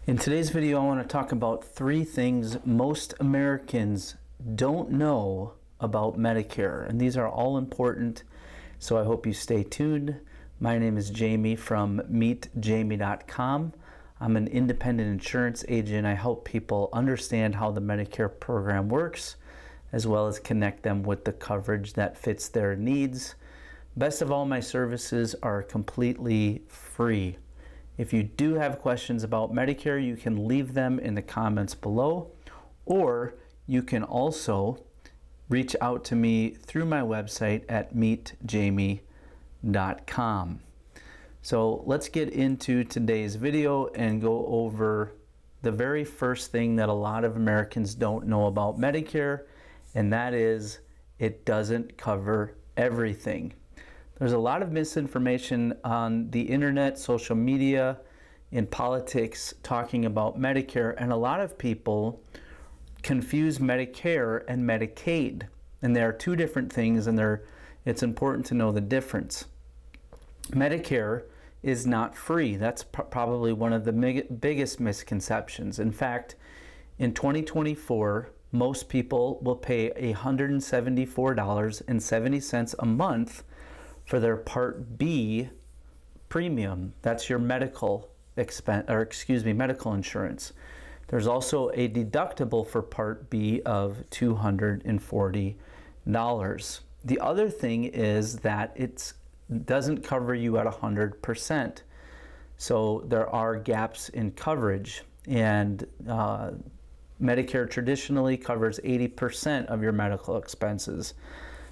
In today's video, I want to talk about 3 things most Americans don't know about Medicare, and these are all important, so I hope you stay tuned. My name is Jamie from meetjamie.com. I'm an independent insurance agent. I help people understand how the Medicare program works, as well as connect them with the coverage that fits their needs. Best of all, my services are completely free. If you do have questions about Medicare, you can leave them in the comments below, or you can also reach out to me through my website at meetjamie.com. So let's get into today's video and go over the very first thing that a lot of Americans don't know about Medicare, and that is it doesn't cover everything. There's a lot of misinformation on the internet, social media, in politics talking about Medicare, and a lot of people confuse Medicare and Medicaid. And they are 2 different things, and it's important to know the difference. Medicare is not free. That's probably one of the biggest misconceptions. In fact, in 2024, most people will pay $174.70 a month for their Part B premium. That's your medical medical insurance. There's also a deductible for Part B of $240. The other thing is that it doesn't cover you at 100%. So there are gaps in coverage, and Medicare traditionally covers 80% of your medical expenses.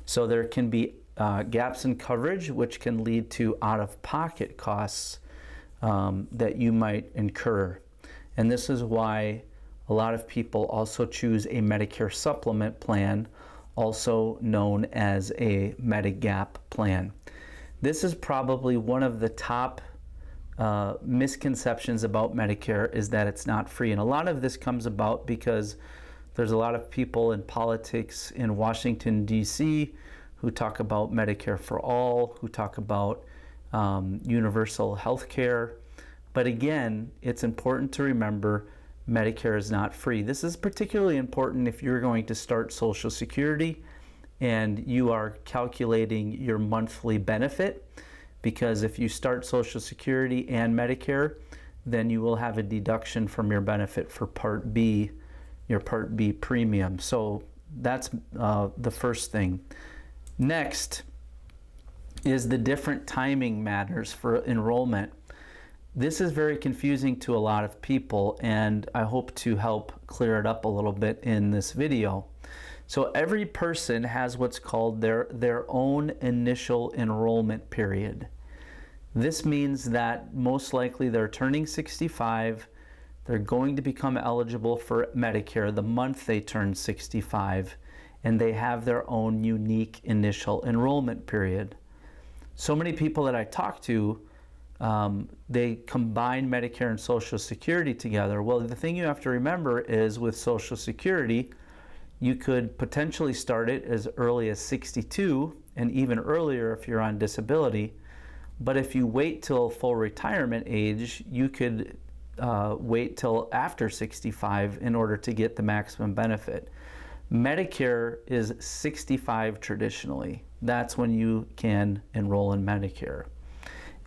So there can be gaps in coverage, which can lead to out-of-pocket costs that you might incur. And this is why a lot of people also choose a Medicare supplement plan, also known as a Medigap plan. This is probably one of the top misconceptions about Medicare, is that it's not free. And a lot of this comes about because there's a lot of people in politics in Washington, D.C., who talk about Medicare for all, who talk about universal health care. But again, it's important to remember Medicare is not free. This is particularly important if you're going to start Social Security and you are calculating your monthly benefit, because if you start Social Security and Medicare, then you will have a deduction from your benefit for Part B, your Part B premium. So that's the first thing. Next is the different timing matters for enrollment. This is very confusing to a lot of people, and I hope to help clear it up a little bit in this video. So every person has what's called their own initial enrollment period. This means that most likely they're turning 65, they're going to become eligible for Medicare the month they turn 65, and they have their own unique initial enrollment period. So many people that I talk to, they combine Medicare and Social Security together. Well, the thing you have to remember is with Social Security, you could potentially start it as early as 62 and even earlier if you're on disability. But if you wait till full retirement age, you could wait till after 65 in order to get the maximum benefit. Medicare is 65 traditionally. That's when you can enroll in Medicare.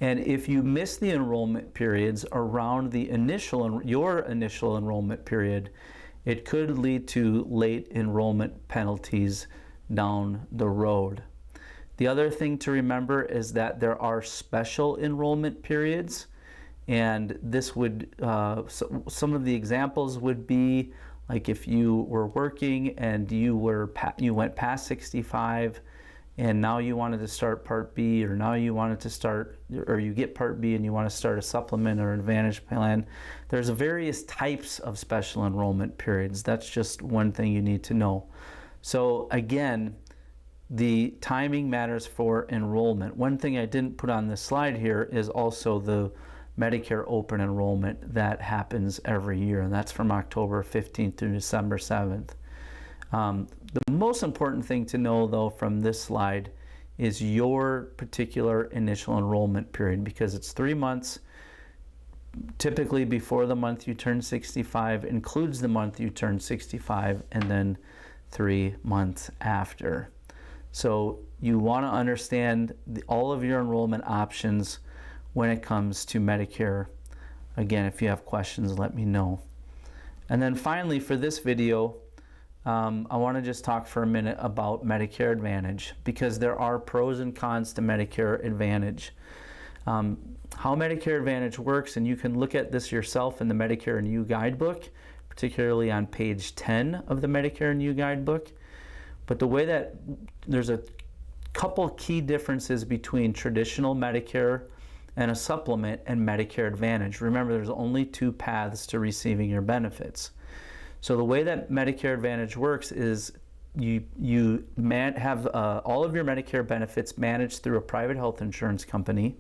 And if you miss the enrollment periods around your initial enrollment period, it could lead to late enrollment penalties down the road. The other thing to remember is that there are special enrollment periods, and this would some of the examples would be like if you were working and you went past 65 and now you wanted to start Part B, or now you wanted to start, or you get Part B and you want to start a supplement or an Advantage plan. There's various types of special enrollment periods. That's just one thing you need to know. So again, the timing matters for enrollment. One thing I didn't put on this slide here is also the Medicare open enrollment that happens every year, and that's from October 15th through December 7th. The most important thing to know, though, from this slide is your particular initial enrollment period, because it's 3 months typically before the month you turn 65, includes the month you turn 65, and then 3 months after. So you want to understand all of your enrollment options when it comes to Medicare. Again, if you have questions, let me know. And then finally, for this video, I want to just talk for a minute about Medicare Advantage, because there are pros and cons to Medicare Advantage. How Medicare Advantage works, and you can look at this yourself in the Medicare and You guidebook, particularly on page 10 of the Medicare and You guidebook. But the way that there's a couple key differences between traditional Medicare and a supplement and Medicare Advantage. Remember, there's only 2 paths to receiving your benefits. So the way that Medicare Advantage works is you have all of your Medicare benefits managed through a private health insurance company,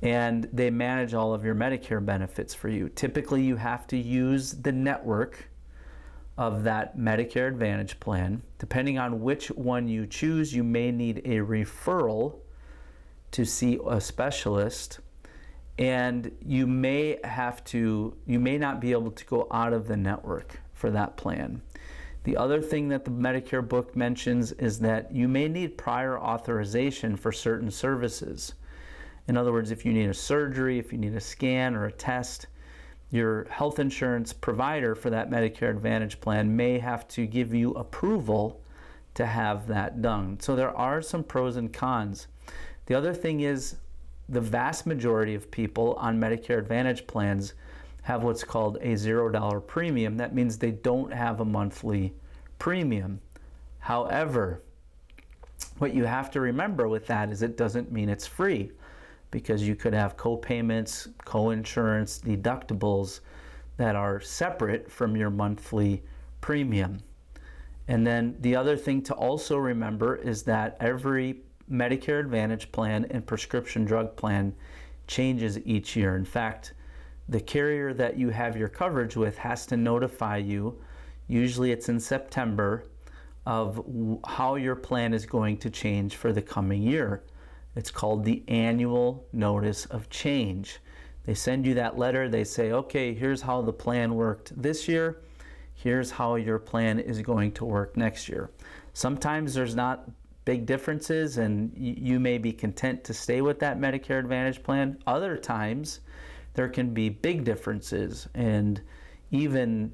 and they manage all of your Medicare benefits for you. Typically, you have to use the network of that Medicare Advantage plan. Depending on which one you choose, you may need a referral to see a specialist, and you may not be able to go out of the network for that plan. The other thing that the Medicare book mentions is that you may need prior authorization for certain services. In other words, if you need a surgery, if you need a scan or a test, your health insurance provider for that Medicare Advantage plan may have to give you approval to have that done. So there are some pros and cons. The other thing is, the vast majority of people on Medicare Advantage plans have what's called a $0 premium. That means they don't have a monthly premium. However, what you have to remember with that is it doesn't mean it's free, because you could have co-payments, co-insurance, deductibles that are separate from your monthly premium. And then the other thing to also remember is that every Medicare Advantage plan and prescription drug plan changes each year. In fact, the carrier that you have your coverage with has to notify you, usually it's in September, of how your plan is going to change for the coming year. It's called the annual notice of change. They send you that letter, they say, okay, here's how the plan worked this year, here's how your plan is going to work next year. Sometimes there's not big differences and you may be content to stay with that Medicare Advantage plan. Other times there can be big differences, and even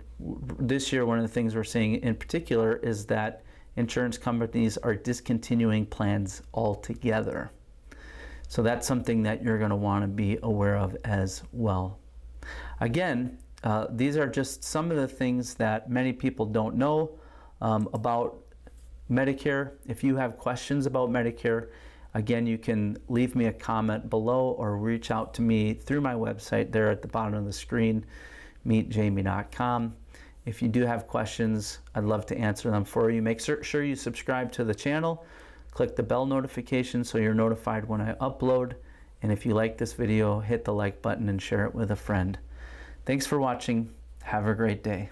this year one of the things we're seeing in particular is that insurance companies are discontinuing plans altogether. So that's something that you're going to want to be aware of as well. Again, these are just some of the things that many people don't know about Medicare. If you have questions about Medicare, again, you can leave me a comment below or reach out to me through my website there at the bottom of the screen, meetjamie.com. If you do have questions, I'd love to answer them for you. Make sure you subscribe to the channel. Click the bell notification so you're notified when I upload. And if you like this video, hit the like button and share it with a friend. Thanks for watching. Have a great day.